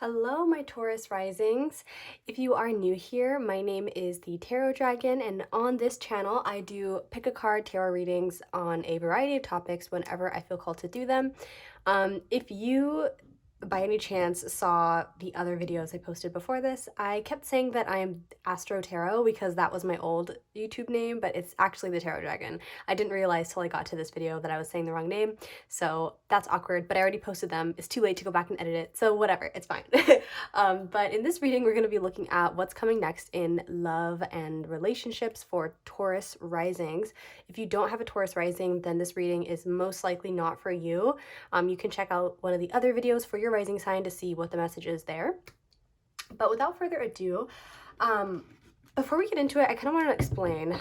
Hello, my Taurus risings. If you are new here, my name is the Tarot Dragon, and on this channel, I do pick a card tarot readings on a variety of topics whenever I feel called to do them. If you by any chance saw the other videos I posted before this, I kept saying that I'm Astro Tarot because that was my old YouTube name, but it's actually the Tarot Dragon. I didn't realize till I got to this video that I was saying the wrong name, so that's awkward, but I already posted them. It's too late to go back and edit it, so whatever, it's fine. But in this reading, we're going to be looking at what's coming next in love and relationships for Taurus risings. If you don't have a Taurus rising, then this reading is most likely not for you. You can check out one of the other videos for your rising sign to see what the message is there. But without further ado, before we get into it, I kind of want to explain.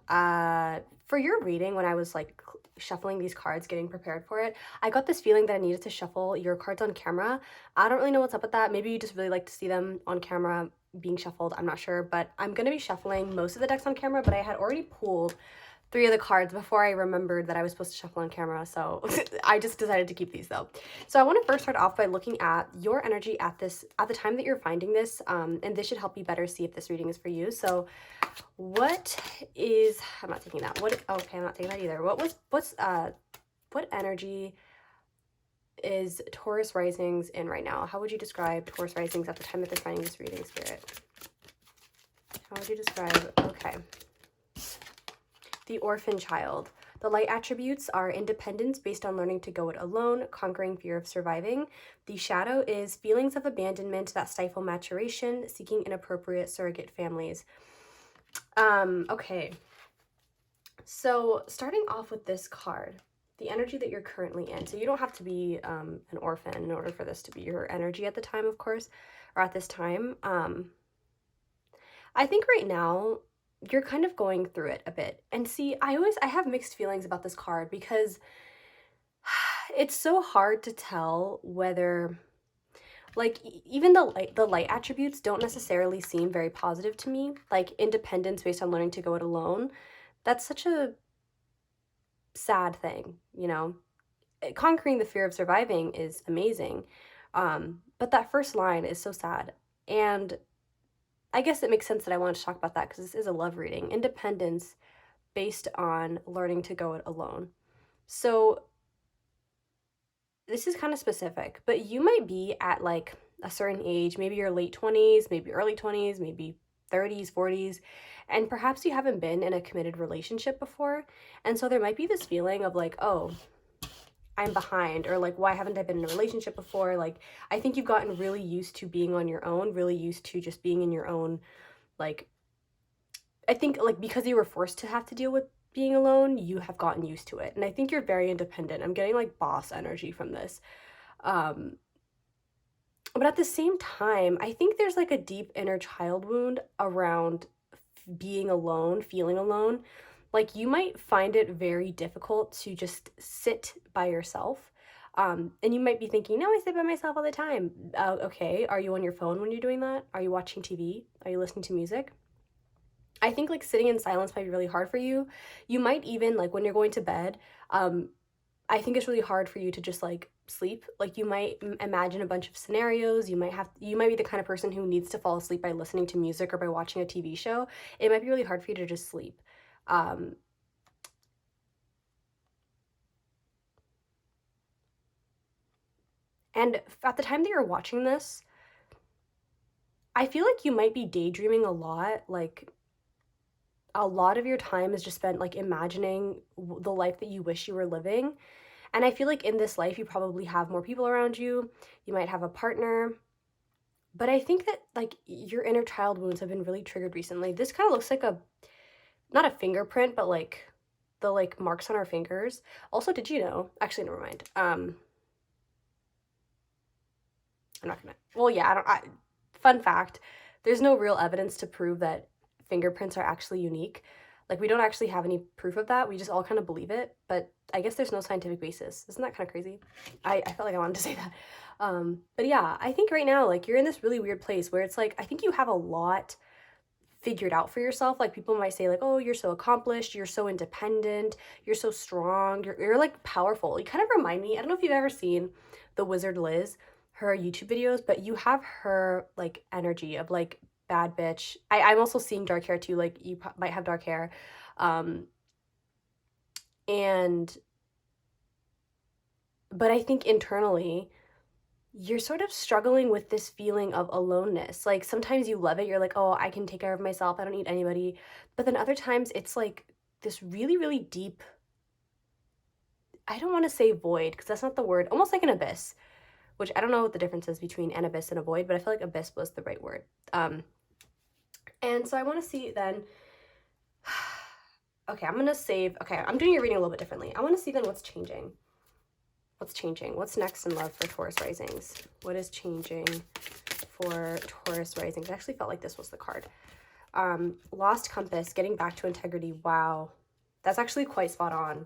For your reading, when I was like shuffling these cards, getting prepared for it, I got this feeling that I needed to shuffle your cards on camera. I don't really know what's up with that. Maybe you just really like to see them on camera being shuffled. I'm not sure, but I'm going to be shuffling most of the decks on camera, but I had already pulled 3 of the cards before I remembered that I was supposed to shuffle on camera, so I just decided to keep these though. So I want to first start off by looking at your energy at the time that you're finding this, and this should help you better see if this reading is for you. So what is, I'm not taking that. Okay, I'm not taking that either. What energy is Taurus risings in right now? How would you describe Taurus risings at the time that they're finding this reading, Spirit? How would you describe, okay. The orphan child. The light attributes are independence based on learning to go it alone, conquering fear of surviving. The shadow is feelings of abandonment that stifle maturation, seeking inappropriate surrogate families. Okay. So starting off with this card, the energy that you're currently in. So you don't have to be an orphan in order for this to be your energy at the time, of course, or at this time. I think right now you're kind of going through it a bit. And see, I have mixed feelings about this card because it's so hard to tell whether, like, even the light attributes don't necessarily seem very positive to me. Like independence based on learning to go it alone. That's such a sad thing, you know. Conquering the fear of surviving is amazing. But that first line is so sad. And I guess it makes sense that I wanted to talk about that because this is a love reading. Independence based on learning to go it alone. So this is kind of specific, but you might be at like a certain age, maybe your late 20s, maybe early 20s, maybe 30s, 40s, and perhaps you haven't been in a committed relationship before. And so there might be this feeling of like, oh, I'm behind, or like, why haven't I been in a relationship before? Like, I think you've gotten really used to being on your own, really used to just being in your own, like, I think like because you were forced to have to deal with being alone, you have gotten used to it. And I think you're very independent. I'm getting like boss energy from this. Um, but at the same time, I think there's like a deep inner child wound around being alone, feeling alone. Like you might find it very difficult to just sit by yourself. And you might be thinking, no, I sit by myself all the time. Okay, are you on your phone when you're doing that? Are you watching TV? Are you listening to music? I think like sitting in silence might be really hard for you. You might even like when you're going to bed, I think it's really hard for you to just like sleep. Like you might imagine a bunch of scenarios. You might be the kind of person who needs to fall asleep by listening to music or by watching a TV show. It might be really hard for you to just sleep. And at the time that you're watching this, I feel like you might be daydreaming a lot. Like a lot of your time is just spent like imagining the life that you wish you were living. And I feel like in this life, you probably have more people around you. You might have a partner. But I think that like your inner child wounds have been really triggered recently. This kind of looks like not a fingerprint, but like the like marks on our fingers. Also, did you know, actually, never mind. I'm not gonna, well, yeah, fun fact, there's no real evidence to prove that fingerprints are actually unique. Like we don't actually have any proof of that. We just all kind of believe it, but I guess there's no scientific basis. Isn't that kind of crazy? I felt like I wanted to say that. But yeah, I think right now, like you're in this really weird place where it's like, I think you have a lot figured out for yourself. Like people might say like, oh, you're so accomplished, you're so independent, you're so strong, you're like powerful. You kind of remind me, I don't know if you've ever seen the Wizard Liz. her YouTube videos, but you have her like energy of like bad bitch. I'm also seeing dark hair too, like you might have dark hair. Um, and but I think internally you're sort of struggling with this feeling of aloneness. Like sometimes you love it, you're like, oh, I can take care of myself, I don't need anybody. But then other times it's like this really, really deep, I don't want to say void because that's not the word, almost like an abyss, which I don't know what the difference is between an abyss and a void, but I feel like abyss was the right word. And so I want to see then, okay, I'm going to save, okay, I'm doing your reading a little bit differently. I want to see then what's changing. What's changing? What's next in love for Taurus risings? What is changing for Taurus risings? I actually felt like this was the card. Lost compass, getting back to integrity. Wow. That's actually quite spot on.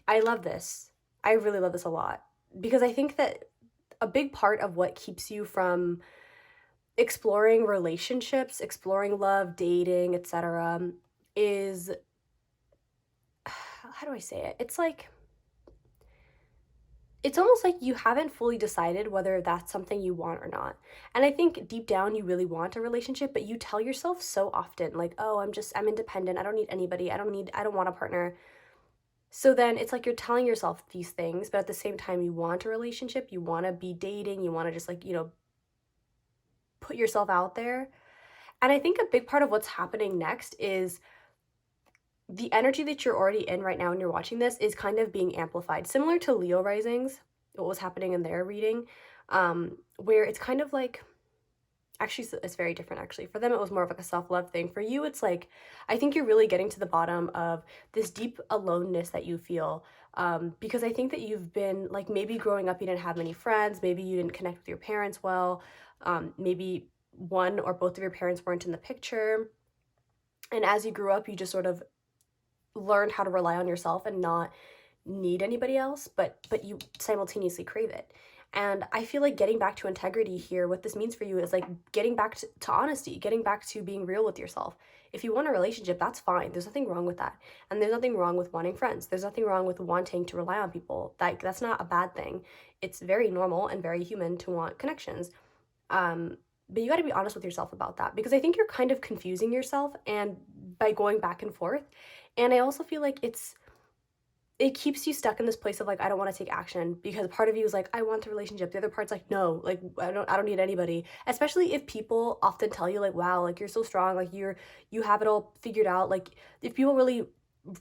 I love this. I really love this a lot because I think that a big part of what keeps you from exploring relationships, exploring love, dating, etc. is, how do I say it? It's almost like you haven't fully decided whether that's something you want or not. And I think deep down you really want a relationship, but you tell yourself so often like, "Oh, I'm independent. I don't need anybody. I don't want a partner." So then it's like you're telling yourself these things, but at the same time you want a relationship, you want to be dating, you want to just like, put yourself out there. And I think a big part of what's happening next is the energy that you're already in right now and you're watching this is kind of being amplified, similar to Leo risings, what was happening in their reading, where it's kind of like, actually it's very different actually. For them it was more of like a self-love thing. For you it's like, I think you're really getting to the bottom of this deep aloneness that you feel, because I think that you've been like, maybe growing up you didn't have many friends, maybe you didn't connect with your parents well, maybe one or both of your parents weren't in the picture, and as you grew up you just sort of learned how to rely on yourself and not need anybody else, but you simultaneously crave it. And I feel like getting back to integrity here, what this means for you is like getting back to honesty, getting back to being real with yourself. If you want a relationship, that's fine. There's nothing wrong with that. And there's nothing wrong with wanting friends. There's nothing wrong with wanting to rely on people. That's not a bad thing. It's very normal and very human to want connections. But you got to be honest with yourself about that, because I think you're kind of confusing yourself and by going back and forth. And I also feel like it keeps you stuck in this place of like, I don't want to take action, because part of you is like, I want a relationship. The other part's like, no, like I don't need anybody. Especially if people often tell you like, wow, like you're so strong, like you have it all figured out. Like if people really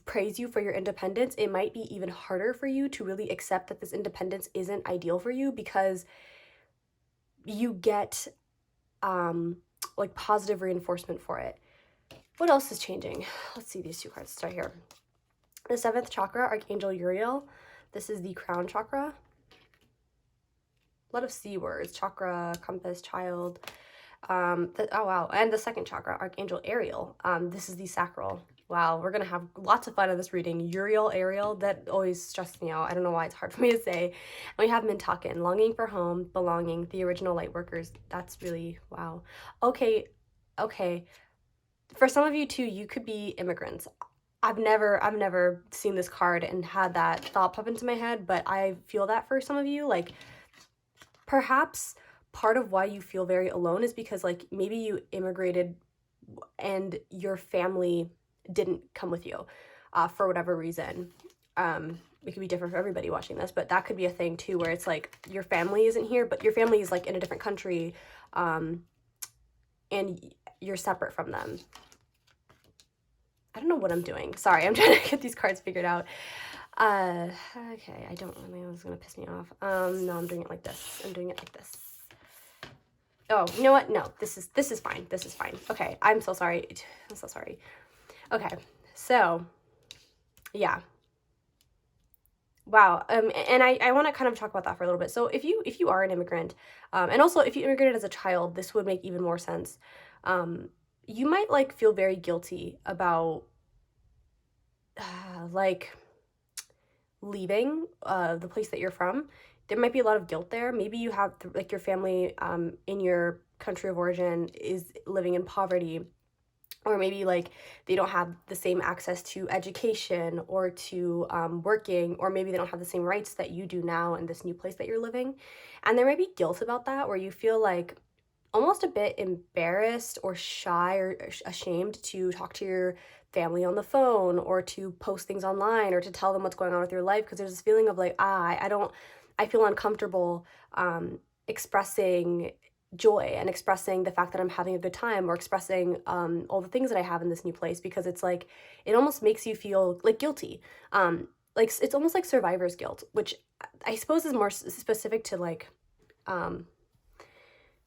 praise you for your independence, it might be even harder for you to really accept that this independence isn't ideal for you, because you get like positive reinforcement for it. What else is changing? Let's see these two cards. Start here. The 7th chakra, Archangel Uriel. This is the crown chakra. A lot of C words. Chakra, compass, child. Oh wow. And the 2nd chakra, Archangel Ariel. This is the sacral. Wow, we're gonna have lots of fun in this reading. Uriel, Ariel, that always stresses me out. I don't know why it's hard for me to say. And we have Mintakan, longing for home, belonging, the original light workers. That's really, wow. Okay. For some of you too, you could be immigrants. I've never seen this card and had that thought pop into my head, but I feel that for some of you, like perhaps part of why you feel very alone is because like maybe you immigrated and your family didn't come with you for whatever reason. It could be different for everybody watching this, but that could be a thing too, where it's like your family isn't here, but your family is like in a different country, and you're separate from them. I don't know what I'm doing. Sorry, I'm trying to get these cards figured out. Okay, I don't really, it was gonna piss me off. No, I'm doing it like this. I'm doing it like this. Oh, you know what? No, this is fine. This is fine. Okay, I'm so sorry. I'm so sorry. Okay, so yeah. Wow. And I want to kind of talk about that for a little bit. So if you are an immigrant, and also if you immigrated as a child, this would make even more sense. You might like feel very guilty about like leaving the place that you're from. There might be a lot of guilt there. Maybe you have like your family in your country of origin is living in poverty, or maybe like they don't have the same access to education or to working, or maybe they don't have the same rights that you do now in this new place that you're living. And there might be guilt about that, where you feel like almost a bit embarrassed or shy or ashamed to talk to your family on the phone, or to post things online, or to tell them what's going on with your life, because there's this feeling of like, I don't, I feel uncomfortable expressing joy and expressing the fact that I'm having a good time, or expressing all the things that I have in this new place, because it's like it almost makes you feel like guilty. Like it's almost like survivor's guilt, which I suppose is more specific to like um,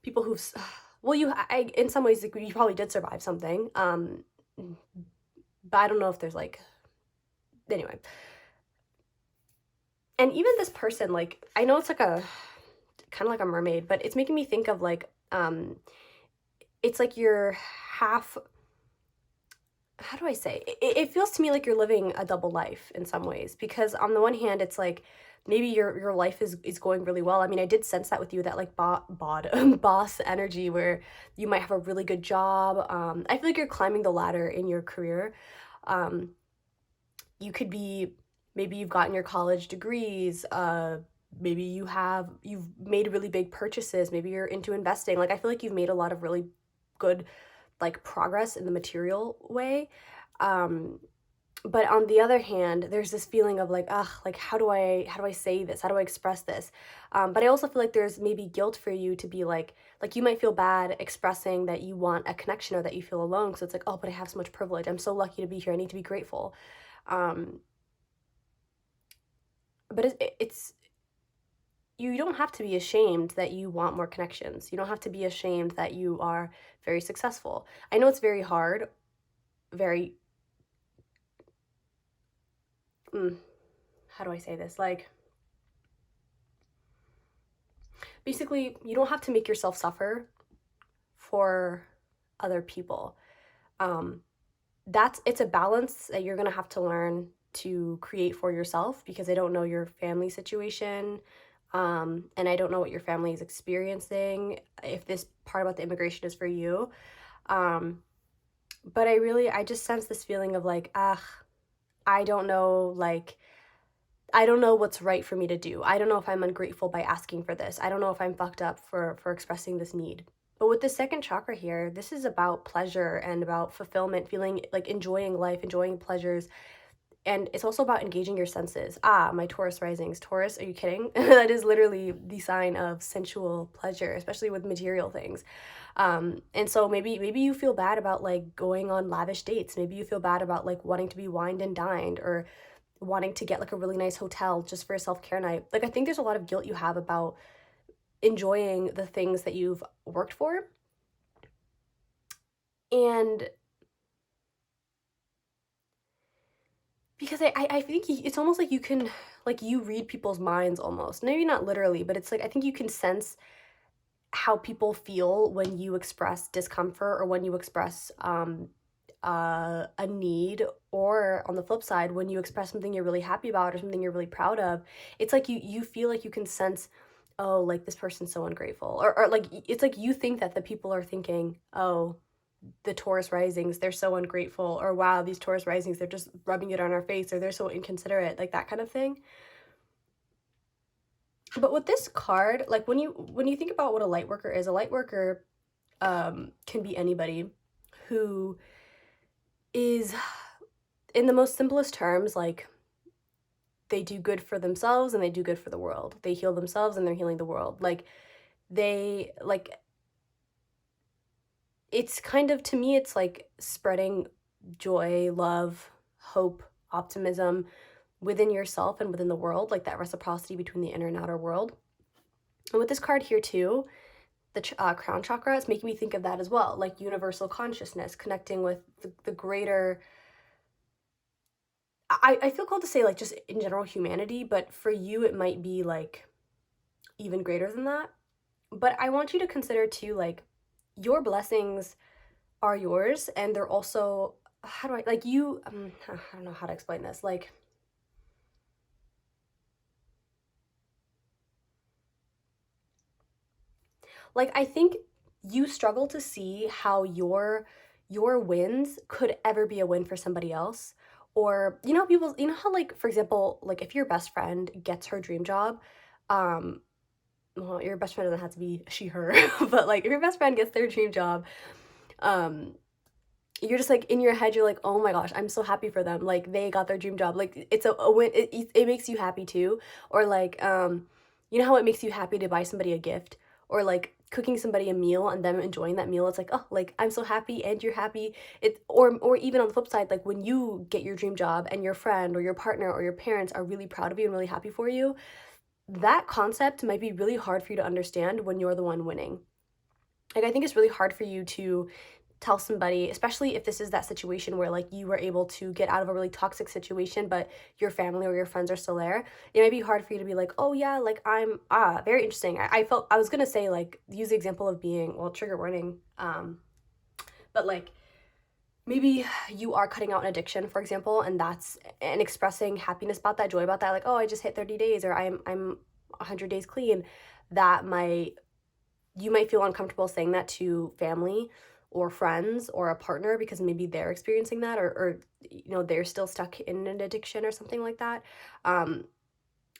people who've well, in some ways like, you probably did survive something, but I don't know if there's like, anyway. And even this person, like, I know it's like a kind of like a mermaid, but it's making me think of like it's like you're half, how do I say? It feels to me like you're living a double life in some ways, because on the one hand, it's like maybe your life is going really well. I mean, I did sense that with you, that like boss energy, where you might have a really good job. I feel like you're climbing the ladder in your career. Um, you could be, maybe you've gotten your college degrees. Maybe you've made really big purchases. Maybe you're into investing. Like I feel like you've made a lot of really good like progress in the material way. Um, but on the other hand, there's this feeling of like, ugh, like how do I say this? How do I express this? But I also feel like there's maybe guilt for you to be like you might feel bad expressing that you want a connection, or that you feel alone. So it's like, oh, but I have so much privilege. I'm so lucky to be here. I need to be grateful. Um, but it's you don't have to be ashamed that you want more connections. You don't have to be ashamed that you are very successful. I know it's very hard, very how do I say this? Like, basically, you don't have to make yourself suffer for other people. Um, it's a balance that you're gonna have to learn to create for yourself, because I don't know your family situation. And I don't know what your family is experiencing, if this part about the immigration is for you. Um, but I just sense this feeling of like, ah, I don't know, like, I don't know what's right for me to do. I don't know if I'm ungrateful by asking for this. I don't know if I'm fucked up for expressing this need. But with the second chakra here, this is about pleasure and about fulfillment, feeling like enjoying life, enjoying pleasures. And it's also about engaging your senses. Ah, my Taurus risings. Taurus, are you kidding? That is literally the sign of sensual pleasure, especially with material things. And so maybe you feel bad about like going on lavish dates. Maybe you feel bad about like wanting to be wined and dined, or wanting to get like a really nice hotel just for a self-care night. Like I think there's a lot of guilt you have about enjoying the things that you've worked for. And because I think it's almost like you can, like you read people's minds almost. Maybe not literally, but it's like I think you can sense how people feel when you express discomfort, or when you express a need, or on the flip side, when you express something you're really happy about, or something you're really proud of. It's like you feel like you can sense, oh, like this person's so ungrateful, or like it's like you think that the people are thinking, oh, the Taurus risings, they're so ungrateful, or wow, these Taurus risings, they're just rubbing it on our face, or they're so inconsiderate, like that kind of thing. But with this card, like when you think about what a light worker is, a light worker can be anybody who is, in the most simplest terms, like they do good for themselves and they do good for the world. They heal themselves and they're healing the world. Like they like it's kind of, to me it's like spreading joy, love, hope, optimism within yourself and within the world, like that reciprocity between the inner and outer world. And with this card here too, the crown chakra, it's making me think of that as well, like universal consciousness, connecting with the greater, I feel called to say like just in general humanity, but for you it might be like even greater than that. But I want you to consider too, like your blessings are yours, and they're also, how do I, like you, I don't know how to explain this. Like I think you struggle to see how your wins could ever be a win for somebody else. Or, people, how, like, for example, like, if your best friend gets her dream job, um, well, your best friend doesn't have to be she, her, but like, if your best friend gets their dream job, um, you're just like in your head, you're like, oh my gosh, I'm so happy for them. Like, they got their dream job. Like, it's a win. It makes you happy too. Or like, how it makes you happy to buy somebody a gift, or like cooking somebody a meal and them enjoying that meal. It's like, oh, like, I'm so happy and you're happy. Or even on the flip side, like when you get your dream job and your friend or your partner or your parents are really proud of you and really happy for you, that concept might be really hard for you to understand when you're the one winning. Like, I think it's really hard for you to tell somebody, especially if this is that situation where like you were able to get out of a really toxic situation, but your family or your friends are still there. It might be hard for you to be like, oh yeah, like I'm very interesting. I felt I was gonna say, like, use the example of being, well, trigger warning, but like maybe you are cutting out an addiction, for example, and expressing happiness about that, joy about that, like, oh, I just hit 30 days, or I'm 100 days clean. That might You might feel uncomfortable saying that to family or friends or a partner because maybe they're experiencing that, or they're still stuck in an addiction or something like that. Um,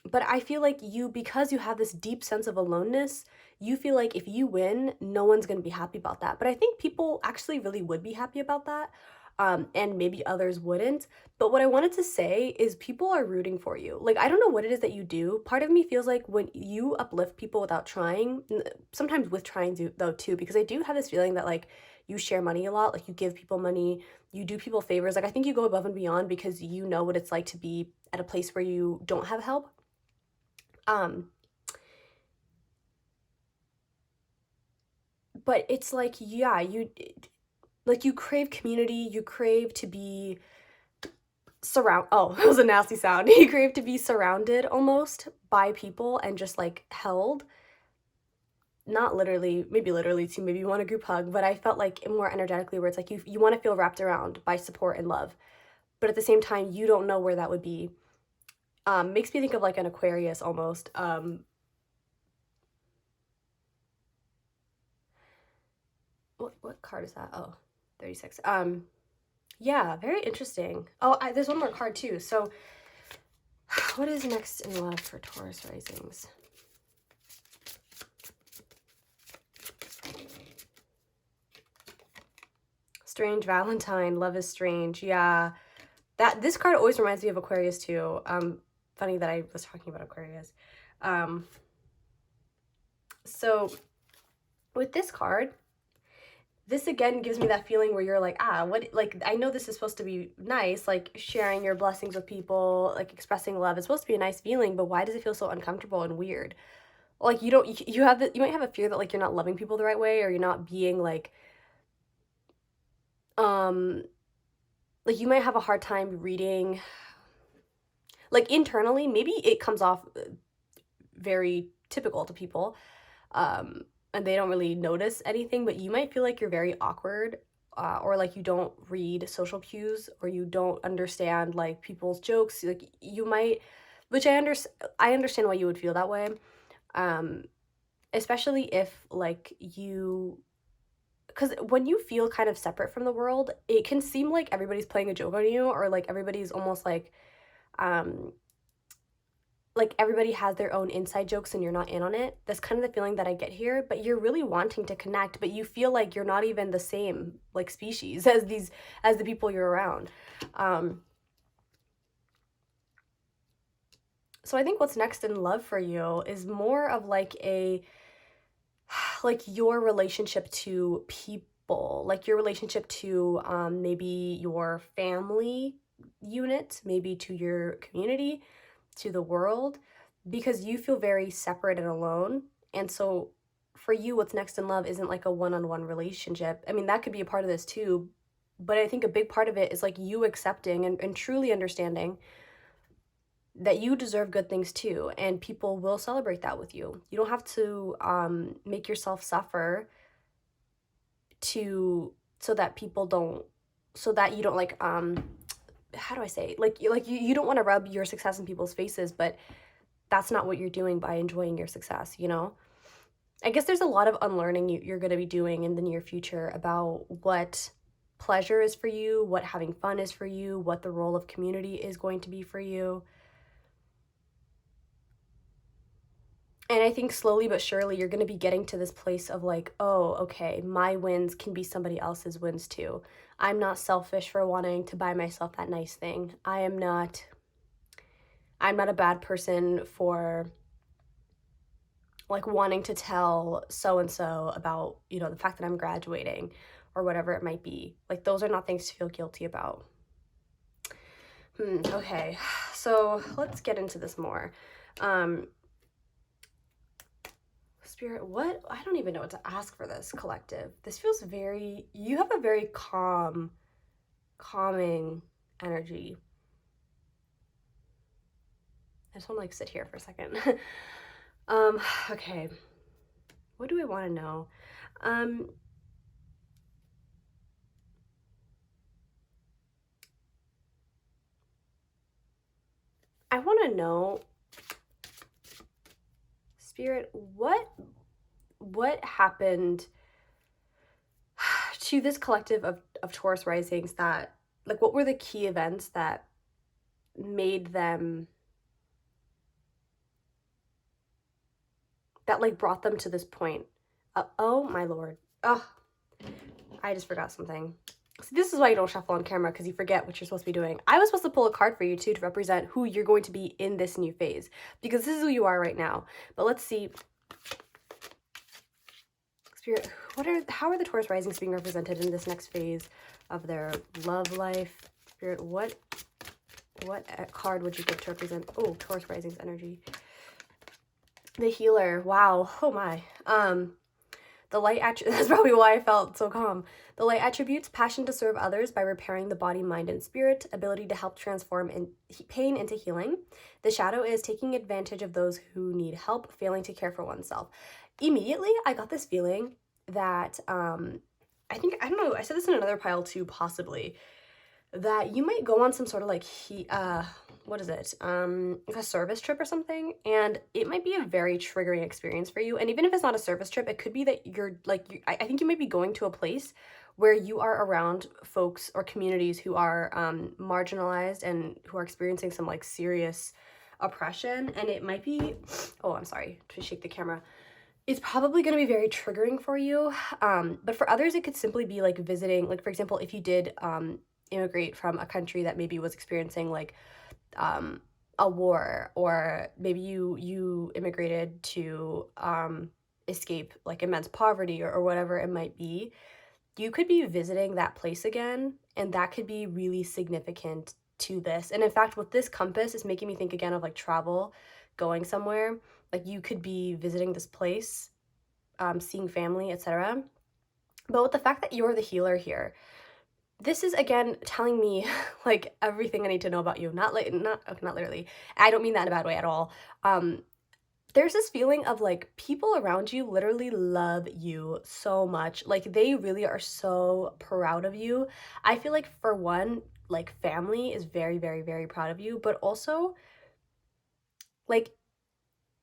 but I feel like because you have this deep sense of aloneness, you feel like if you win, no one's going to be happy about that. But I think people actually really would be happy about that. And maybe others wouldn't. But what I wanted to say is people are rooting for you. Like, I don't know what it is that you do. Part of me feels like when you uplift people without trying, sometimes with trying to, though, too, because I do have this feeling that, like, you share money a lot, like, you give people money, you do people favors. Like, I think you go above and beyond because you know what it's like to be at a place where you don't have help. Um, but it's like, yeah, you crave community, you crave to be that was a nasty sound. You crave to be surrounded almost by people and just like held. Not literally, maybe literally too, maybe you want a group hug, but I felt like more energetically where it's like you want to feel wrapped around by support and love. But at the same time, you don't know where that would be. Makes me think of like an Aquarius almost. What card is that? Oh, 36. Yeah, very interesting. Oh, there's one more card too. So, what is next in love for Taurus risings? Strange Valentine. Love is strange. Yeah, this card always reminds me of Aquarius too. Funny that I was talking about Aquarius. So with this card, this again gives me that feeling where you're like, what, like, I know this is supposed to be nice, like sharing your blessings with people, like expressing love. It's supposed to be a nice feeling, but why does it feel so uncomfortable and weird? Like, you don't, you might have a fear that like you're not loving people the right way, or you're not being um, like you might have a hard time reading, like internally, maybe it comes off very typical to people, and they don't really notice anything, but you might feel like you're very awkward, or like you don't read social cues, or you don't understand like people's jokes. Like, you might, which I understand why you would feel that way, um, especially if like because when you feel kind of separate from the world, it can seem like everybody's playing a joke on you, or like everybody's almost um, like everybody has their own inside jokes and you're not in on it. That's kind of the feeling that I get here, but you're really wanting to connect, but you feel like you're not even the same like species as the people you're around. So I think what's next in love for you is more of like like your relationship to people, like your relationship to maybe your family unit, maybe to your community, to the world, because you feel very separate and alone. And so for you, what's next in love isn't like a one-on-one relationship. I mean, that could be a part of this too, but I think a big part of it is like you accepting and truly understanding that you deserve good things too, and people will celebrate that with you. You don't have to make yourself suffer to so that people don't so that you don't like how do I say, like you don't want to rub your success in people's faces, but that's not what you're doing by enjoying your success, you know? I guess there's a lot of unlearning you're going to be doing in the near future about what pleasure is for you, what having fun is for you, what the role of community is going to be for you. And I think slowly but surely you're going to be getting to this place of like, oh, okay, my wins can be somebody else's wins too. I'm not selfish for wanting to buy myself that nice thing. I'm not a bad person for like wanting to tell so and so about, the fact that I'm graduating or whatever it might be. Like those are not things to feel guilty about. Okay. So, let's get into this more. Spirit, what? I don't even know what to ask for this collective. This feels you have a very calming energy. I just want to like sit here for a second. Okay. What do I want to know? I want to know, Spirit, what happened to this collective of Taurus risings that, like, what were the key events that made them, that like brought them to this point? Oh my lord. Oh, I just forgot something. See, this is why you don't shuffle on camera, because you forget what you're supposed to be doing. I was supposed to pull a card for you too to represent who you're going to be in this new phase, because this is who you are right now. But let's see. Spirit, how are the Taurus risings being represented in this next phase of their love life? Spirit, what card would you give to represent, oh, Taurus risings energy? The healer. Wow. Oh my. The light that's probably why I felt so calm. The light attributes: passion to serve others by repairing the body, mind, and spirit, ability to help transform pain into healing. The shadow is taking advantage of those who need help, failing to care for oneself. Immediately, I got this feeling that, I don't know, I said this in another pile too, possibly, that you might go on some sort of like what is it, like a service trip or something, and it might be a very triggering experience for you. And even if it's not a service trip, it could be that you're like, I think you might be going to a place where you are around folks or communities who are marginalized and who are experiencing some like serious oppression. And it might be, oh, I'm sorry to shake the camera, it's probably going to be very triggering for you. But for others, it could simply be like visiting, like for example, if you did immigrate from a country that maybe was experiencing like a war, or maybe you immigrated to escape like immense poverty, or whatever it might be, you could be visiting that place again, and that could be really significant to this. And in fact, with this compass, is making me think again of like travel, going somewhere. Like you could be visiting this place, seeing family, etc. But with the fact that you're the healer here, this is again telling me like everything I need to know about you. Not literally. I don't mean that in a bad way at all. There's this feeling of like people around you literally love you so much. Like they really are so proud of you. I feel like for one, like family is very, very, very proud of you, but also like,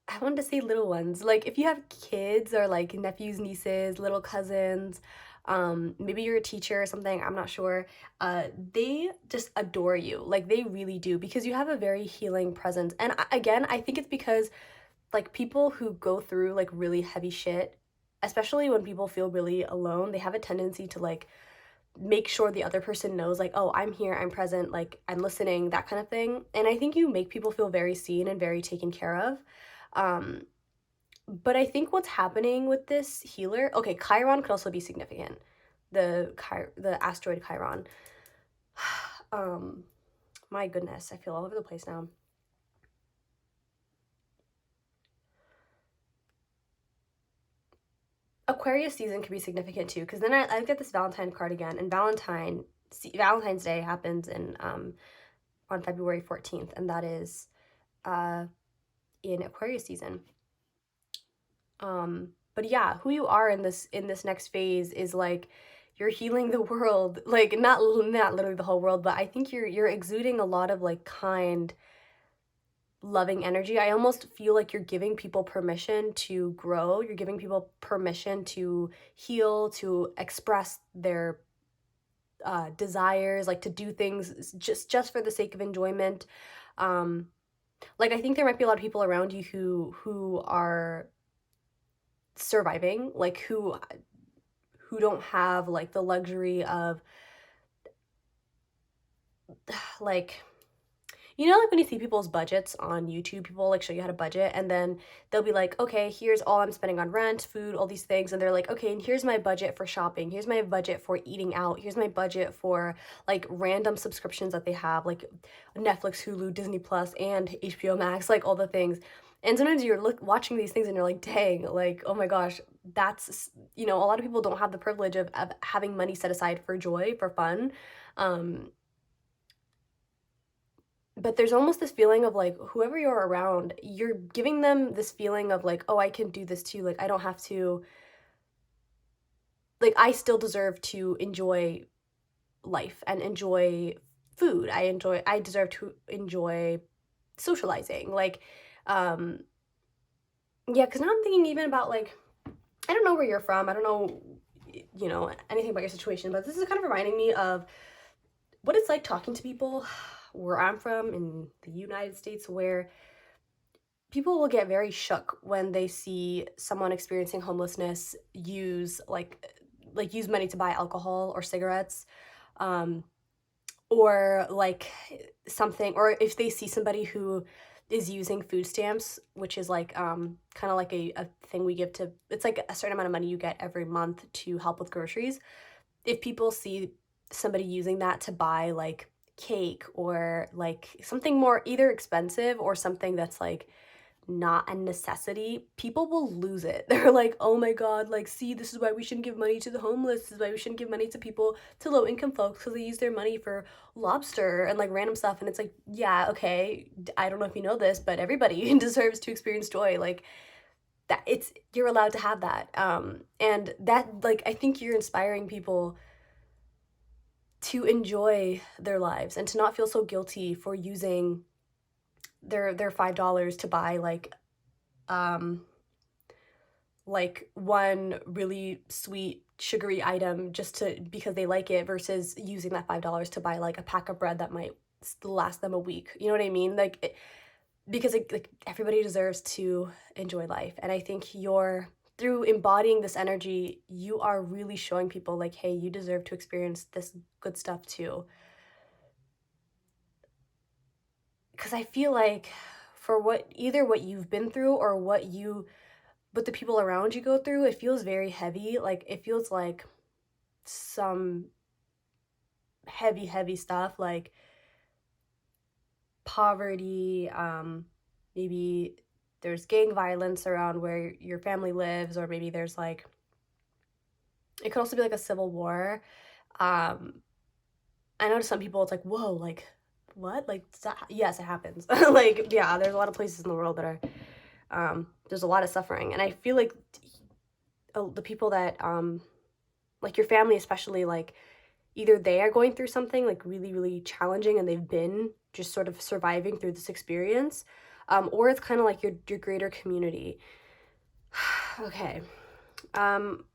I wanted to say little ones. Like if you have kids or like nephews, nieces, little cousins, maybe you're a teacher or something, I'm not sure. They just adore you. Like they really do, because you have a very healing presence. And again, I think it's because like people who go through like really heavy shit, especially when people feel really alone, they have a tendency to like make sure the other person knows like, oh, I'm here, I'm present, like I'm listening, that kind of thing. And I think you make people feel very seen and very taken care of. um but I think what's happening with this healer, okay, Chiron could also be significant, the asteroid Chiron. um my goodness, I feel all over the place now. Aquarius season could be significant too, because then I get this Valentine card again, and Valentine's Day happens on February 14th, and that is in Aquarius season. But yeah, who you are in this next phase is like you're healing the world, like not literally the whole world, but I think you're exuding a lot of like kind, loving energy. I almost feel like you're giving people permission to grow. You're giving people permission to heal, to express their desires, like to do things just for the sake of enjoyment. Like, I think there might be a lot of people around you who are surviving, like who don't have like the luxury of like, you know, like when you see people's budgets on YouTube, people like show you how to budget, and then they'll be like, okay, here's all I'm spending on rent, food, all these things. And they're like, okay, and here's my budget for shopping. Here's my budget for eating out. Here's my budget for like random subscriptions that they have, like Netflix, Hulu, Disney Plus, and HBO Max, like all the things. And sometimes you're watching these things and you're like, dang, like, oh my gosh, that's, you know, a lot of people don't have the privilege of having money set aside for joy, for fun. Um, but there's almost this feeling of like whoever you're around, you're giving them this feeling of like, oh, I can do this too. Like, I don't have to, like, I still deserve to enjoy life and enjoy food. I deserve to enjoy socializing. Like, um, yeah, because now I'm thinking even about like, I don't know where you're from. I don't know, you know, anything about your situation, but this is kind of reminding me of what it's like talking to people where I'm from in the United States, where people will get very shook when they see someone experiencing homelessness use money to buy alcohol or cigarettes, um, or like something, or if they see somebody who is using food stamps, which is like kind of like a thing we give to, it's like a certain amount of money you get every month to help with groceries. If people see somebody using that to buy like cake or like something more either expensive or something that's like not a necessity, people will lose it. They're like, oh my God, like, see, this is why we shouldn't give money to the homeless. This is why we shouldn't give money to people, to low income folks, because they use their money for lobster and like random stuff. And it's like, yeah, okay, I don't know if you know this, but everybody deserves to experience joy. Like, that it's, you're allowed to have that. And that, like, I think you're inspiring people to enjoy their lives and to not feel so guilty for using their $5 to buy um like one really sweet sugary item just to because they like it versus using that $5 to buy like a pack of bread that might last them a week. You know what I mean? Like because like everybody deserves to enjoy life, and I think you're through embodying this energy, you are really showing people like, hey, you deserve to experience this good stuff too. Because I feel like for what you've been through or what the people around you go through, it feels very heavy. Like it feels like some heavy stuff, like poverty, maybe there's gang violence around where your family lives, or maybe there's like, it could also be like a civil war. um I know to some people it's like, whoa, like what, like yes, it happens. Like yeah, there's a lot of places in the world that are there's a lot of suffering, and I feel like the people that like your family especially, like either they are going through something like really challenging and they've been just sort of surviving through this experience, or it's kind of like your greater community. Okay. um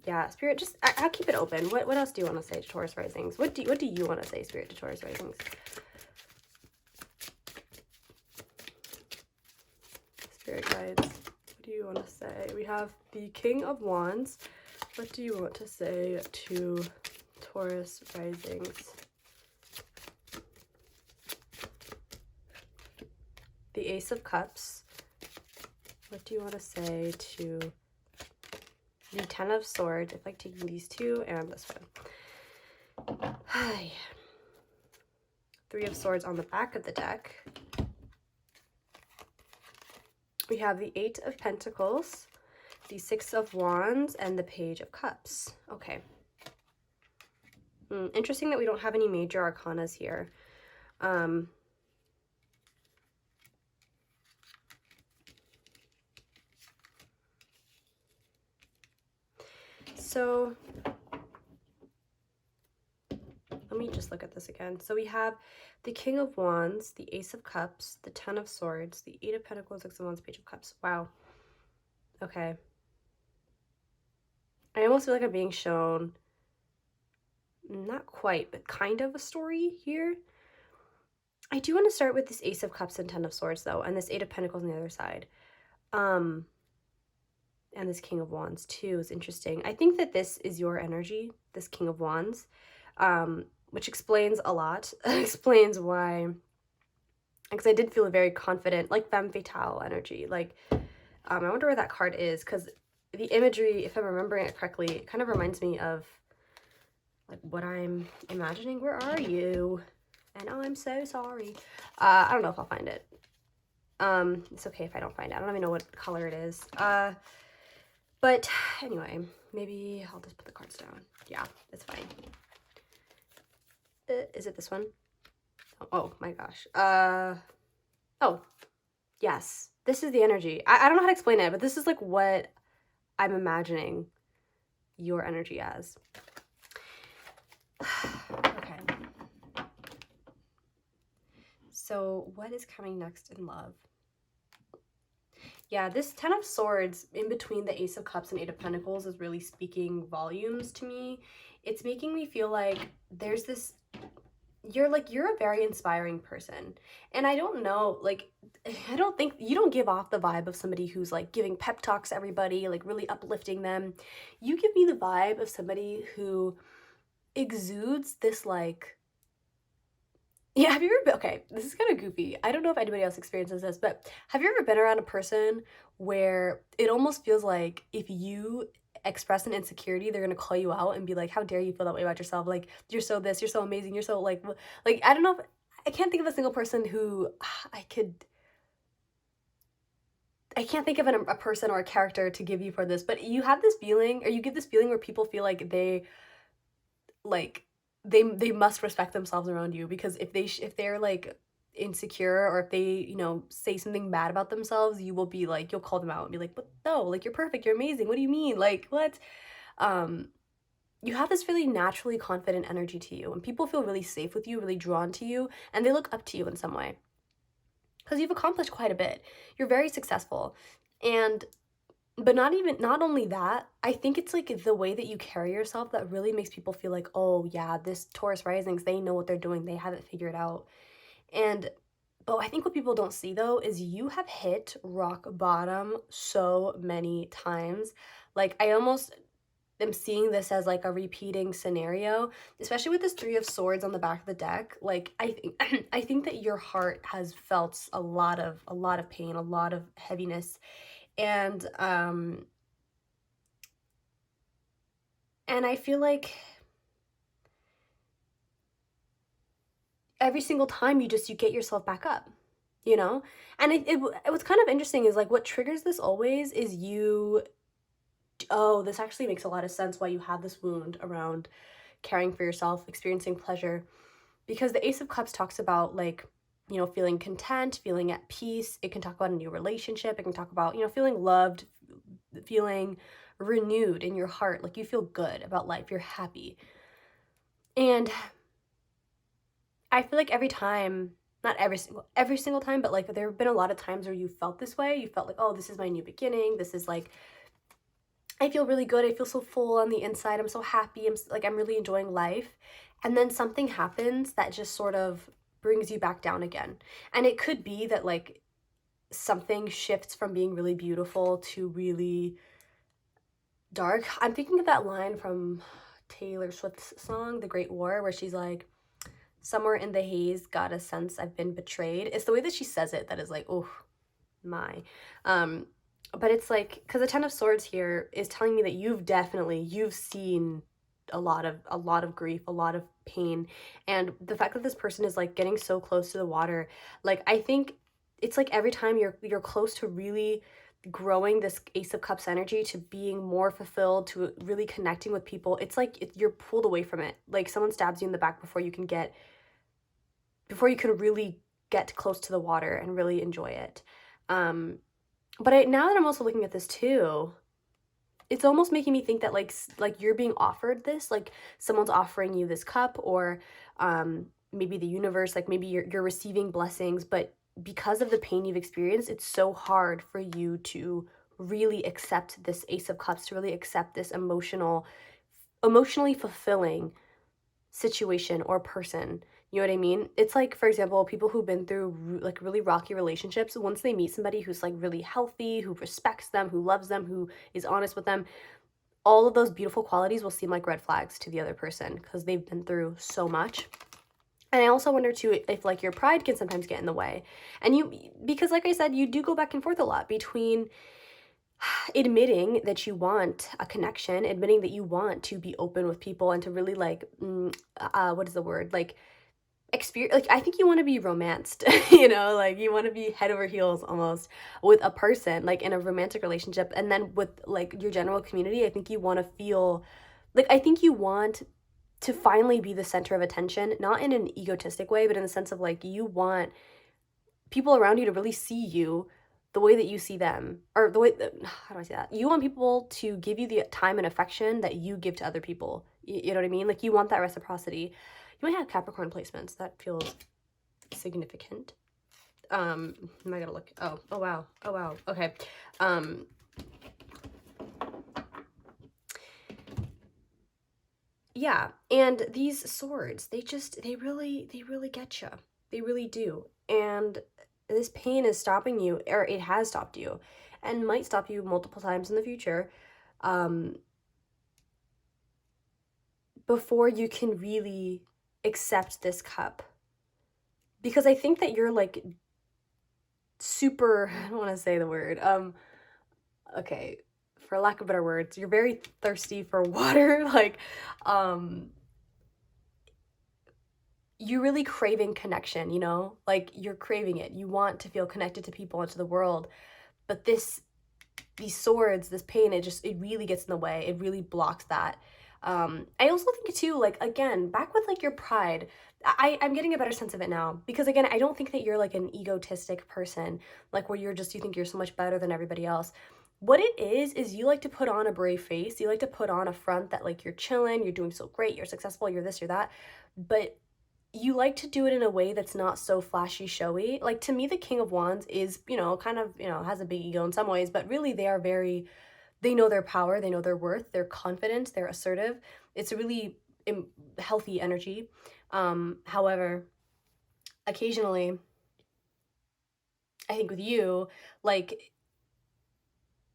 yeah, Spirit, just I'll keep it open. What else do you want to say to Taurus risings? What do you want to say, Spirit, to Taurus risings? Spirit guides, what do you want to say? We have the King of Wands. What do you want to say to Taurus risings? The Ace of Cups. What do you want to say to the Ten of Swords? I like taking these two and this one. Hi. Three of Swords on the back of the deck. We have the Eight of Pentacles, the Six of Wands, and the Page of Cups. Okay. Interesting that we don't have any major arcanas here. So let me just look at this again. So we have the King of Wands, the Ace of Cups, the Ten of Swords, the Eight of Pentacles, Six of Wands, Page of Cups. Wow. Okay. I almost feel like I'm being shown not quite, but kind of a story here. I do want to start with this Ace of Cups and Ten of Swords, though, and this Eight of Pentacles on the other side. Um, and this King of Wands, too, is interesting. I think that this is your energy, this King of Wands, which explains a lot. Explains why, because I did feel a very confident, like, femme fatale energy. Like, I wonder where that card is, because the imagery, if I'm remembering it correctly, it kind of reminds me of, like, what I'm imagining. Where are you? And I'm so sorry. I don't know if I'll find it. It's okay if I don't find it. I don't even know what color it is. But anyway, maybe I'll just put the cards down. Yeah, it's fine. Is it this one? Oh my gosh. Oh, yes. This is the energy. I don't know how to explain it, but this is like what I'm imagining your energy as. Okay. So what is coming next in love? Yeah, this Ten of Swords in between the Ace of Cups and Eight of Pentacles is really speaking volumes to me. It's making me feel like there's this, you're a very inspiring person. And I don't know, like, I don't think, you don't give off the vibe of somebody who's like giving pep talks to everybody, like really uplifting them. You give me the vibe of somebody who exudes this like, yeah, have you ever been, okay, this is kind of goofy. I don't know if anybody else experiences this, but have you ever been around a person where it almost feels like if you express an insecurity, they're gonna call you out and be like, how dare you feel that way about yourself? Like, you're so this, you're so amazing, you're so like, I don't know if, I can't think of a single person who I can't think of a person or a character to give you for this, but you have this feeling, or you get this feeling where people feel like like they must respect themselves around you, because if they're like insecure, or if they, you know, say something bad about themselves, you will be like, you'll call them out and be like, but no, like, you're perfect, you're amazing, what do you mean, like, what? um you have this really naturally confident energy to you, and people feel really safe with you, really drawn to you, and they look up to you in some way because you've accomplished quite a bit. You're very successful. And but not only that, I think it's like the way that you carry yourself that really makes people feel like, oh yeah, this Taurus risings, they know what they're doing, they have it figured out. And but I think what people don't see though is you have hit rock bottom so many times. Like, I almost am seeing this as like a repeating scenario, especially with this Three of Swords on the back of the deck. Like, I think I think that your heart has felt a lot of pain, a lot of heaviness. And and I feel like every single time you get yourself back up, you know? And it was kind of interesting is like what triggers this always is you, oh, this actually makes a lot of sense why you have this wound around caring for yourself, experiencing pleasure, because the Ace of Cups talks about, like, you know, feeling content, feeling at peace. It can talk about a new relationship. It can talk about, you know, feeling loved, feeling renewed in your heart, like you feel good about life, you're happy. And I feel like every time, not every single time, but like there have been a lot of times where you felt this way. You felt like, oh, this is my new beginning. This is like, I feel really good. I feel so full on the inside. I'm so happy. I'm really enjoying life. And then something happens that just sort of brings you back down again. And it could be that like something shifts from being really beautiful to really dark. I'm thinking of that line from Taylor Swift's song, The Great War, where she's like, somewhere in the haze, got a sense I've been betrayed. It's the way that she says it that is like, oh my. But it's like, because the Ten of Swords here is telling me that you've seen a lot of grief, a lot of pain. And the fact that this person is like getting so close to the water, like, I think it's like every time you're close to really growing this Ace of Cups energy, to being more fulfilled, to really connecting with people, it's like you're pulled away from it. Like someone stabs you in the back before you can really get close to the water and really enjoy it. But now that I'm also looking at this too, it's almost making me think that like you're being offered this, like someone's offering you this cup, or maybe the universe, like maybe you're receiving blessings, but because of the pain you've experienced, it's so hard for you to really accept this Ace of Cups, to really accept this emotionally fulfilling situation or person. You know what I mean? It's like, for example, people who've been through like really rocky relationships, once they meet somebody who's like really healthy, who respects them, who loves them, who is honest with them, all of those beautiful qualities will seem like red flags to the other person because they've been through so much. And I also wonder too if like your pride can sometimes get in the way. And because like I said, you do go back and forth a lot between admitting that you want a connection, admitting that you want to be open with people and to really like, what is the word? Like, experience, like, I think you want to be romanced, like you want to be head over heels almost with a person, like in a romantic relationship. And then with like your general community, I think you want to feel like, I think you want to finally be the center of attention, not in an egotistic way, but in the sense of like, you want people around you to really see you the way that you see them, or the way that, how do I say that? You want people to give you the time and affection that you give to other people. You know what I mean? Like, you want that reciprocity. You might have Capricorn placements. That feels significant. Am I gonna look? Oh wow. Oh wow. Okay. Yeah, and these swords, they really get you. They really do. And this pain is stopping you, or it has stopped you, and might stop you multiple times in the future, um, before you can really accept this cup. Because I think that you're like super, I don't want to say the word, okay, for lack of better words, you're very thirsty for water, like, um, you're really craving connection, like you're craving it. You want to feel connected to people and to the world. But these swords, this pain, it really gets in the way. It really blocks that. I also think too, like, again, back with like your pride, I'm getting a better sense of it now, because again, I don't think that you're like an egotistic person, like where you think you're so much better than everybody else. What it is you like to put on a brave face. You like to put on a front that like you're chilling, you're doing so great, you're successful, you're this, you're that. But you like to do it in a way that's not so flashy showy. Like, to me, the King of Wands is, kind of, has a big ego in some ways, but really they are they know their power, they know their worth, they're confident, they're assertive. It's a really healthy energy. However, occasionally, I think with you, like,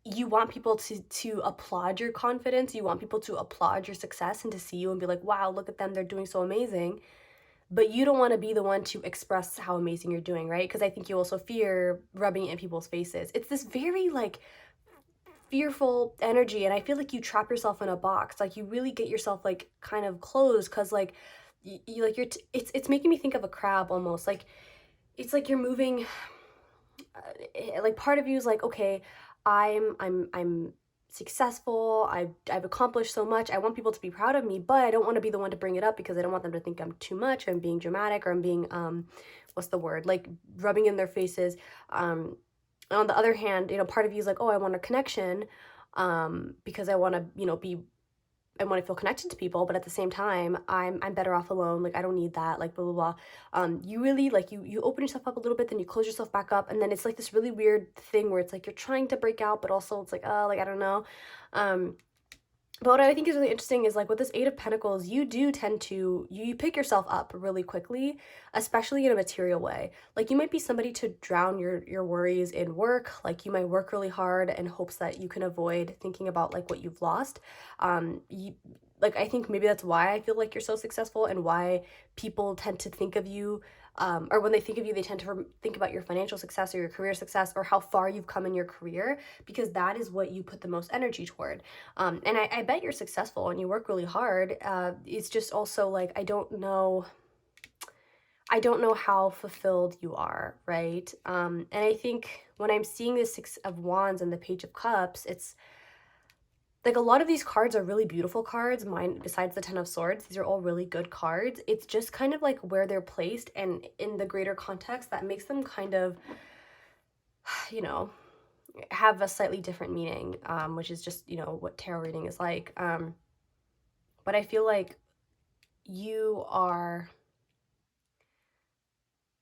you want people to applaud your confidence, you want people to applaud your success and to see you and be like, wow, look at them, they're doing so amazing. But you don't want to be the one to express how amazing you're doing, right? Because I think you also fear rubbing it in people's faces. It's this very like fearful energy, and I feel like you trap yourself in a box. Like, you really get yourself like kind of closed, because like you like it's making me think of a crab almost. Like, it's like you're moving, like part of you is like, okay, I'm successful. I've accomplished so much. I want people to be proud of me, but I don't want to be the one to bring it up, because I don't want them to think I'm too much, or I'm being dramatic, or I'm being what's the word? Like, rubbing in their faces. On the other hand, part of you is like, oh, I want a connection, because I want to, I want to feel connected to people, but at the same time, I'm better off alone. Like, I don't need that. Like, blah blah blah. You really like you open yourself up a little bit, then you close yourself back up, and then it's like this really weird thing where it's like you're trying to break out, but also it's like, oh, like, I don't know. Um, but what I think is really interesting is, like, with this Eight of Pentacles, you do tend to you pick yourself up really quickly, especially in a material way. Like, you might be somebody to drown your worries in work. Like, you might work really hard in hopes that you can avoid thinking about like what you've lost. You like, I think maybe that's why I feel like you're so successful, and why people tend to think of you, or when they think of you, they tend to think about your financial success or your career success, or how far you've come in your career, because that is what you put the most energy toward. And I bet you're successful and you work really hard. It's just also like, I don't know how fulfilled you are, right? And I think when I'm seeing the Six of Wands and the Page of Cups, it's like a lot of these cards are really beautiful cards. Mine, besides the Ten of Swords, these are all really good cards. It's just kind of like where they're placed and in the greater context that makes them kind of, you know, have a slightly different meaning, which is just, what tarot reading is like. But I feel like you are,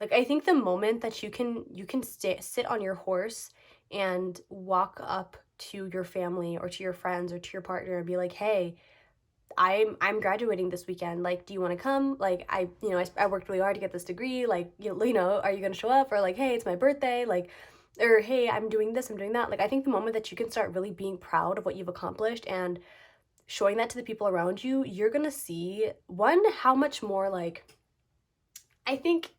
like, I think the moment that you can sit on your horse and walk up to your family or to your friends or to your partner and be like, hey, I'm graduating this weekend. Like, do you want to come? Like, I worked really hard to get this degree. Like, are you going to show up? Or like, hey, it's my birthday. Like, or hey, I'm doing this, I'm doing that. Like, I think the moment that you can start really being proud of what you've accomplished and showing that to the people around you, you're going to see, one, how much more, like, I think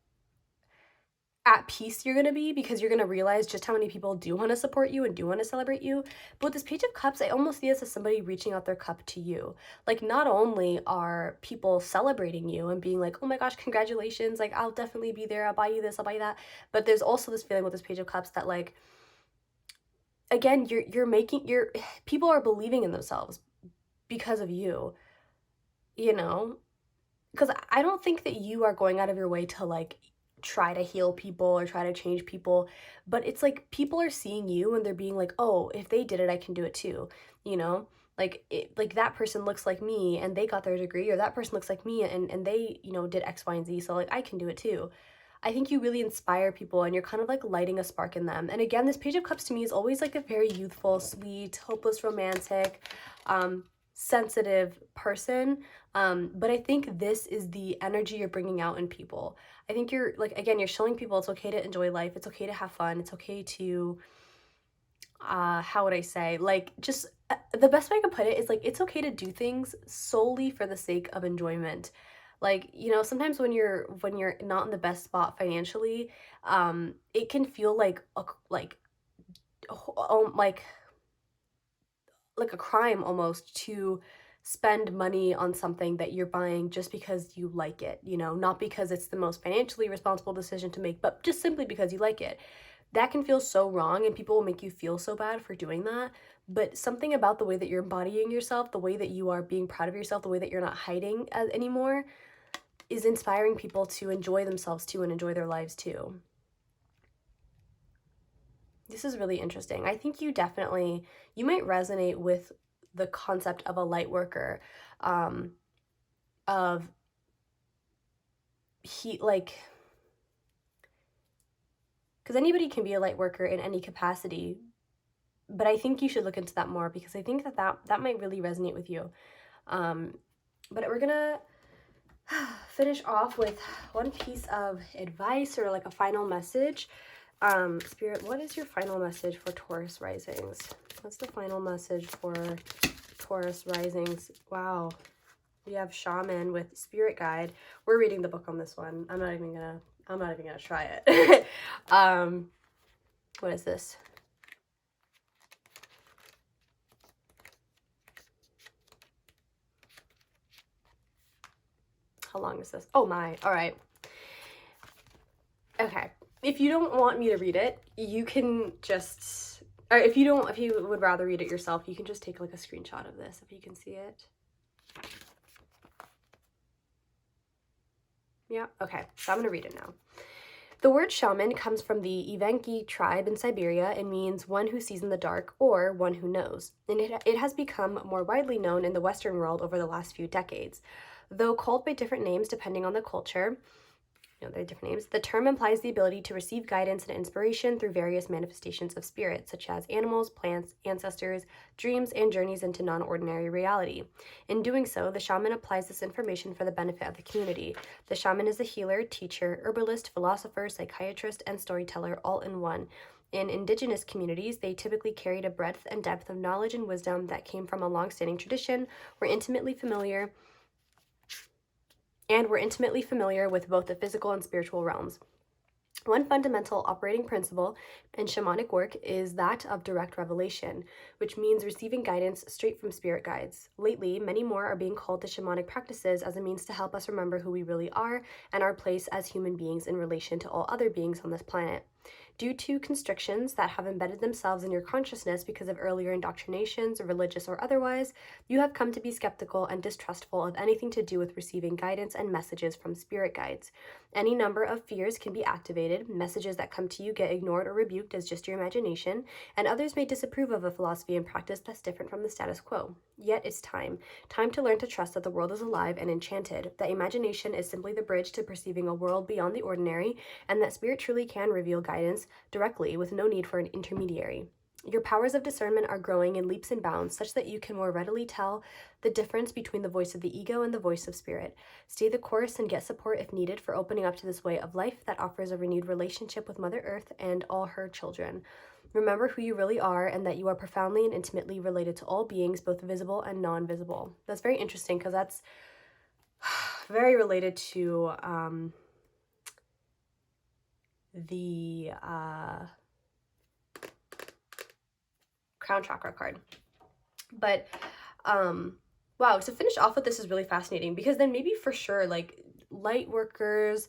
at peace you're going to be, because you're going to realize just how many people do want to support you and do want to celebrate you. But with this Page of Cups, I almost see this as somebody reaching out their cup to you. Like, not only are people celebrating you and being like, oh my gosh, congratulations, like, I'll definitely be there, I'll buy you this, I'll buy you that, but there's also this feeling with this Page of Cups that, like, again, you're making your people are believing in themselves because of you, you know? Because I don't think that you are going out of your way to, like, try to heal people or try to change people, but it's like people are seeing you and they're being like, oh, if they did it, I can do it too, you know? Like that person looks like me and they got their degree, or that person looks like me and they, did X, Y, and Z, so like I can do it too. I think you really inspire people and you're kind of like lighting a spark in them. And again, this Page of Cups to me is always like a very youthful, sweet, hopeless, romantic, sensitive person. But I think this is the energy you're bringing out in people. I think you're like, again, you're showing people it's okay to enjoy life. It's okay to have fun. It's okay to, how would I say, like, just the best way I could put it is like, it's okay to do things solely for the sake of enjoyment. Like, sometimes when you're not in the best spot financially, it can feel like like a crime almost to spend money on something that you're buying just because you like it, not because it's the most financially responsible decision to make, but just simply because you like it. That can feel so wrong and people will make you feel so bad for doing that. But something about the way that you're embodying yourself, the way that you are being proud of yourself, the way that you're not hiding anymore, is inspiring people to enjoy themselves too and enjoy their lives too. This is really interesting. I think you might resonate with the concept of a light worker, of like, because anybody can be a light worker in any capacity, but I think you should look into that more, because I think that might really resonate with you. But we're gonna finish off with one piece of advice, or like a final message. Spirit, what is your final message for Taurus risings? What's the final message for Taurus risings? Wow. We have Shaman with Spirit Guide. We're reading the book on this one. I'm not even gonna try it. What is this? How long is this? Oh my, all right. Okay. If you don't want me to read it, you can just, or if you would rather read it yourself, you can just take like a screenshot of this if you can see it. Yeah, okay, so I'm gonna read it now. The word shaman comes from the Evenki tribe in Siberia and means one who sees in the dark, or one who knows. And it has become more widely known in the Western world over the last few decades. Though called by different names depending on the culture, there are different names. The term implies the ability to receive guidance and inspiration through various manifestations of spirit, such as animals, plants, ancestors, dreams, and journeys into non-ordinary reality. In doing so, the shaman applies this information for the benefit of the community. The shaman is a healer, teacher, herbalist, philosopher, psychiatrist, and storyteller all in one. In indigenous communities, they typically carried a breadth and depth of knowledge and wisdom that came from a long-standing tradition, were intimately familiar with both the physical and spiritual realms. One fundamental operating principle in shamanic work is that of direct revelation, which means receiving guidance straight from spirit guides. Lately, many more are being called to shamanic practices as a means to help us remember who we really are and our place as human beings in relation to all other beings on this planet. Due to constrictions that have embedded themselves in your consciousness because of earlier indoctrinations, religious or otherwise, you have come to be skeptical and distrustful of anything to do with receiving guidance and messages from spirit guides. Any number of fears can be activated, messages that come to you get ignored or rebuked as just your imagination, and others may disapprove of a philosophy and practice that's different from the status quo. Yet it's time to learn to trust that the world is alive and enchanted, that imagination is simply the bridge to perceiving a world beyond the ordinary, and that spirit truly can reveal guidance directly with no need for an intermediary. Your powers of discernment are growing in leaps and bounds, such that you can more readily tell the difference between the voice of the ego and the voice of spirit. Stay the course and get support if needed for opening up to this way of life that offers a renewed relationship with Mother Earth and all her children. Remember who you really are and that you are profoundly and intimately related to all beings, both visible and non-visible. That's very interesting because that's very related to the crown chakra card. But wow, to finish off with this is really fascinating, because then maybe for sure, like light workers,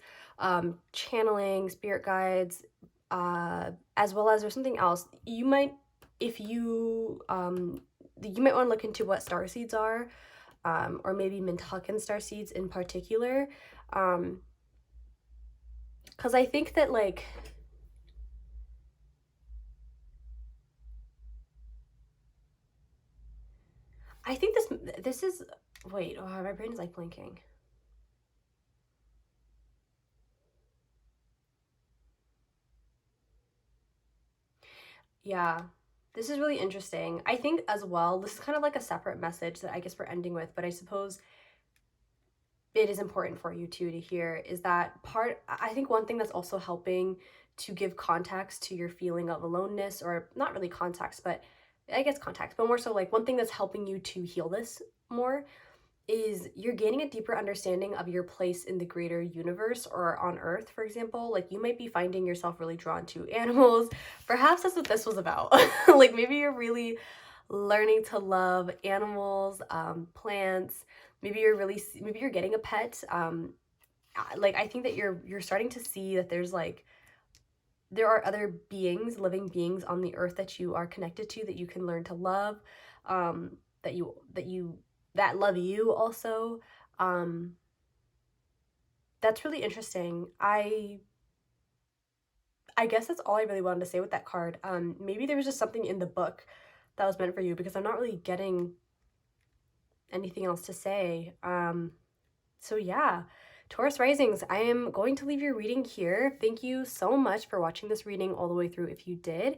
channeling, spirit guides, as well as there's something else you might, if you you might want to look into what star seeds are, or maybe Mintalkin star seeds in particular, because I think that like I think this is, wait, oh, my brain is like blinking. Yeah, this is really interesting. I think as well, this is kind of like a separate message that I guess we're ending with, but I suppose it is important for you too to hear, is that part, I think one thing that's also helping to give context to your feeling of aloneness, or not really context, but I guess context, but more so like one thing that's helping you to heal this more is you're gaining a deeper understanding of your place in the greater universe, or on Earth, for example. Like you might be finding yourself really drawn to animals. Perhaps that's what this was about. Like maybe you're really learning to love animals, plants. Maybe you're getting a pet. Like I think that you're starting to see that there's like there are other beings, living beings on the earth that you are connected to, that you can learn to love, that love you also. Um, that's really interesting. I guess that's all I really wanted to say with that card. Maybe there was just something in the book that was meant for you, because I'm not really getting anything else to say. So yeah, Taurus risings, I am going to leave your reading here. Thank you so much for watching this reading all the way through. If you did,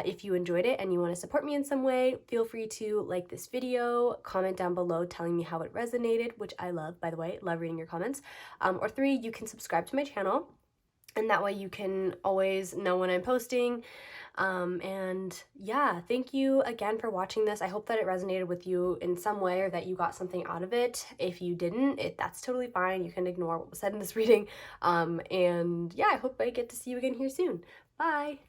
if you enjoyed it and you want to support me in some way, feel free to like this video, comment down below telling me how it resonated, which I love, by the way, love reading your comments. Or 3, you can subscribe to my channel, and that way you can always know when I'm posting. And yeah, thank you again for watching this. I hope that it resonated with you in some way, or that you got something out of it. If you didn't, that's totally fine. You can ignore what was said in this reading. And yeah, I hope I get to see you again here soon. Bye.